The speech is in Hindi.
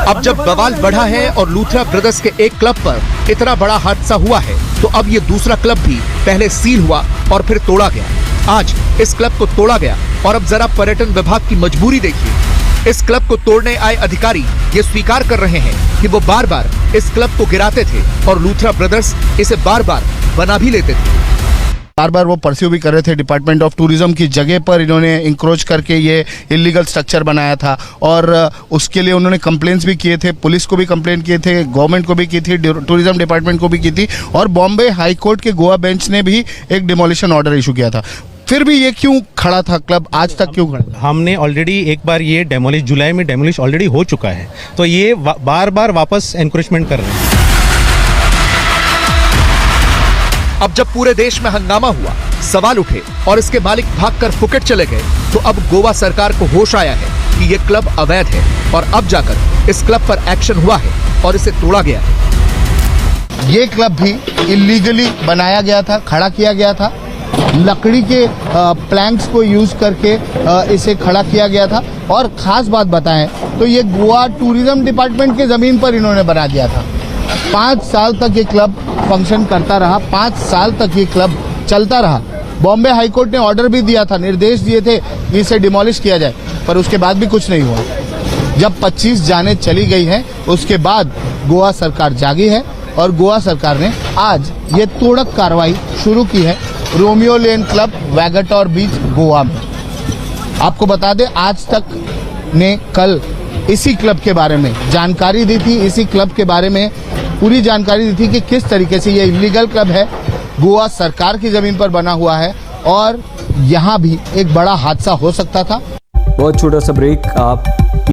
अब जब बवाल बढ़ा है और लूथरा ब्रदर्स के एक क्लब पर इतना बड़ा हादसा हुआ है, तो अब ये दूसरा क्लब भी पहले सील हुआ और फिर तोड़ा गया। आज इस क्लब को तोड़ा गया और अब जरा पर्यटन विभाग की मजबूरी देखिए। इस क्लब को तोड़ने आए अधिकारी ये स्वीकार कर रहे हैं कि वो बार बार इस क्लब को गिराते थे और लूथरा ब्रदर्स इसे बार बार बना भी लेते थे। बार बार वो परस्यू भी कर रहे थे। डिपार्टमेंट ऑफ टूरिज्म की जगह पर इन्होंने इंक्रोच करके ये इलीगल स्ट्रक्चर बनाया था और उसके लिए उन्होंने कंप्लेंट्स भी किए थे, पुलिस को भी कंप्लेन किए थे, गवर्नमेंट को भी की थी, टूरिज्म डिपार्टमेंट को भी की थी और बॉम्बे हाई कोर्ट के गोवा बेंच ने भी एक डिमोलिशन ऑर्डर इशू किया था। फिर भी ये क्यों खड़ा था क्लब, आज तक क्यों खड़ा? हमने ऑलरेडी एक बार ये डेमोलिश, जुलाई में डेमोलिश ऑलरेडी हो चुका है, तो ये बार बार वापस एनक्रोचमेंट कर रहे हैं। अब जब पूरे देश में हंगामा हुआ, सवाल उठे और इसके मालिक भागकर फुकेट चले गए, तो अब गोवा सरकार को होश आया है कि ये क्लब अवैध है और अब जाकर इस क्लब पर एक्शन हुआ है और इसे तोड़ा गया है। ये क्लब भी इलीगली बनाया गया था, खड़ा किया गया था, लकड़ी के प्लैंक्स को यूज करके इसे खड़ा किया गया था और खास बात बताएं तो ये गोवा टूरिज्म डिपार्टमेंट के जमीन पर इन्होंने बना दिया था। 5 साल तक ये क्लब फंक्शन करता रहा, 5 साल तक ये क्लब चलता रहा। बॉम्बे हाई कोर्ट ने ऑर्डर भी दिया था, निर्देश दिए थे कि इसे डिमोलिश किया जाए, पर उसके बाद भी कुछ नहीं हुआ। जब 25 जानें चली गई हैं, उसके बाद गोवा सरकार जागी है और गोवा सरकार ने आज ये तोड़क कार्रवाई शुरू की है रोमियो लेन क्लब, वैगटोर बीच, गोवा में। आपको बता दें, आज तक ने कल इसी क्लब के बारे में जानकारी दी थी, इसी क्लब के बारे में पूरी जानकारी दी थी कि किस तरीके से ये इलीगल क्लब है, गोवा सरकार की जमीन पर बना हुआ है और यहाँ भी एक बड़ा हादसा हो सकता था। बहुत छोटा सा ब्रेक, आप